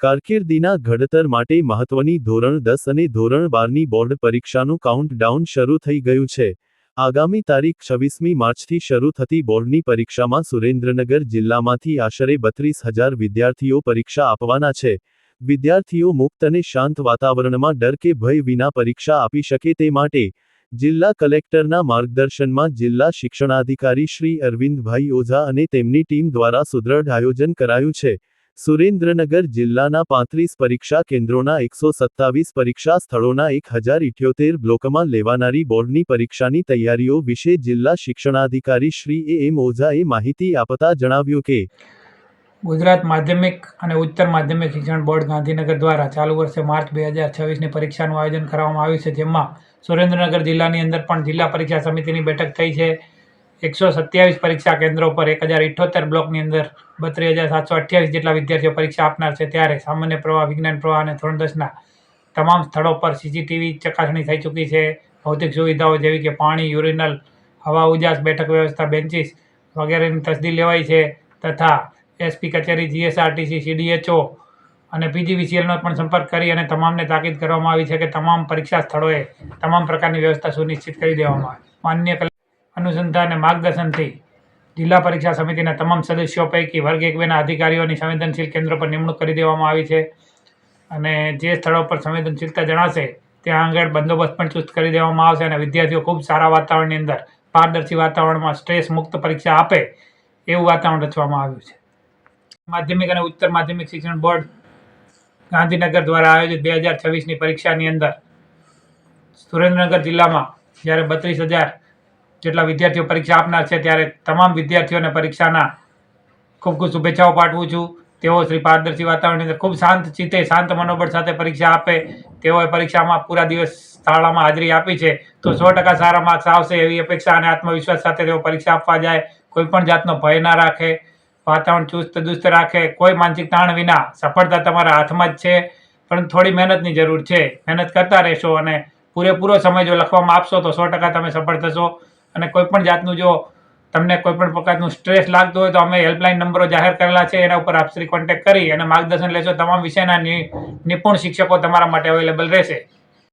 કારકિર્દીના ઘડતર માટે મહત્વની ધોરણ 10 અને ધોરણ 12ની બોર્ડ પરીક્ષાનું કાઉન્ટડાઉન શરૂ થઈ ગયું છે। આગામી તારીખ 26મી માર્ચથી શરૂ થતી બોર્ડની પરીક્ષામાં સુરેન્દ્રનગર જિલ્લામાંથી આશરે 32,000 વિદ્યાર્થીઓ પરીક્ષા આપવાના છે। વિદ્યાર્થીઓ મુક્ત અને શાંત વાતાવરણમાં ડર કે ભય વિના પરીક્ષા આપી શકે તે માટે જિલ્લા કલેક્ટરના માર્ગદર્શનમાં જિલ્લા શિક્ષણાધિકારી શ્રી અરવિંદભાઈ ઓઝા અને તેમની ટીમ દ્વારા સુદૃઢ આયોજન કરાયું છે। સુરેન્દ્રનગર જિલ્લાના 35 પરીક્ષા કેન્દ્રોના 127 પરીક્ષા સ્થળોના 1078 બ્લોકમાં લેવાનારી બોર્ડની પરીક્ષાની તૈયારીઓ વિશે જિલ્લા શિક્ષણાધિકારી શ્રી એમ ઓઝાએ માહિતી આપતા જણાવ્યું કે ગુજરાત માધ્યમિક અને ઉચ્ચતર માધ્યમિક શિક્ષણ બોર્ડ ગાંધીનગર દ્વારા ચાલુ વર્ષે માર્ચ 2026ની પરીક્ષાનું આયોજન કરવામાં આવ્યું છે, જેમાં સુરેન્દ્રનગર જિલ્લાની અંદર પણ જિલ્લા પરીક્ષા સમિતિની બેઠક થઈ છે। 127 પરીક્ષા કેન્દ્રો પર 1078 બ્લોકની અંદર 32,728 જેટલા વિદ્યાર્થીઓ પરીક્ષા આપનાર છે। ત્યારે સામાન્ય પ્રવાહ, વિજ્ઞાન પ્રવાહ અને ધોરણ 10ના તમામ સ્થળો પર સીસીટીવી ચકાસણી થઈ ચૂકી છે। ભૌતિક સુવિધાઓ જેવી કે પાણી, યુરિનલ, હવા ઉજાસ, બેઠક વ્યવસ્થા, બેન્ચીસ વગેરેની તસદી લેવાઈ છે તથા એસપી કચેરી, જીએસઆરટીસી, સીડીએચઓ અને પીજીવીસીએલનો પણ સંપર્ક કરી અને તમામને તાકીદ કરવામાં આવી છે કે તમામ પરીક્ષા સ્થળોએ તમામ પ્રકારની વ્યવસ્થા સુનિશ્ચિત કરી દેવામાં આવે। માન્ય અનુસંધાન અને માર્ગદર્શનથી જિલ્લા પરીક્ષા સમિતિના તમામ સદસ્યો પૈકી વર્ગ 1-2ના અધિકારીઓની સંવેદનશીલ કેન્દ્રો પર નિમણૂક કરી દેવામાં આવી છે અને જે સ્થળો પર સંવેદનશીલતા જણાશે ત્યાં આગળ બંદોબસ્ત પણ ચુસ્ત કરી દેવામાં આવશે અને વિદ્યાર્થીઓ ખૂબ સારા વાતાવરણની અંદર પારદર્શી વાતાવરણમાં સ્ટ્રેસ મુક્ત પરીક્ષા આપે એવું વાતાવરણ રચવામાં આવ્યું છે। માધ્યમિક અને ઉચ્ચતર માધ્યમિક શિક્ષણ બોર્ડ ગાંધીનગર દ્વારા આયોજિત 2026ની પરીક્ષાની અંદર સુરેન્દ્રનગર જિલ્લામાં જ્યારે 32,000 જેટલા વિદ્યાર્થીઓ પરીક્ષા આપનાર છે, ત્યારે તમામ વિદ્યાર્થીઓને પરીક્ષાના ખૂબ ખૂબ શુભેચ્છાઓ પાઠવું છું। તેઓ શ્રી પારદર્શી વાતાવરણની અંદર ખૂબ શાંત ચિત્તે, શાંત મનોબળ સાથે પરીક્ષા આપે। તેઓએ પરીક્ષામાં પૂરા દિવસ શાળામાં હાજરી આપી છે તો 100% સારા માર્ક્સ આવશે એવી અપેક્ષા અને આત્મવિશ્વાસ સાથે તેઓ પરીક્ષા આપવા જાય। કોઈ પણ જાતનો ભય ના રાખે, વાતાવરણ ચુસ્ત દુસ્ત રાખે, કોઈ માનસિક તાણ વિના સફળતા તમારા હાથમાં જ છે, પણ થોડી મહેનતની જરૂર છે। મહેનત કરતા રહેશો અને પૂરેપૂરો સમય જો લખવામાં આપશો તો 100% તમે સફળ થશો। અને કોઈ પણ જાતનું જો તમને કોઈ પણ પ્રકારનું સ્ટ્રેસ લાગતું હોય તો અમે હેલ્પલાઇન નંબરો જાહેર કરેલા છે, એના ઉપર આપ શ્રી કોન્ટેક્ટ કરી અને માર્ગદર્શન લેશો। તમામ વિષયના નિપુણ શિક્ષકો તમારા માટે અવેલેબલ રહેશે।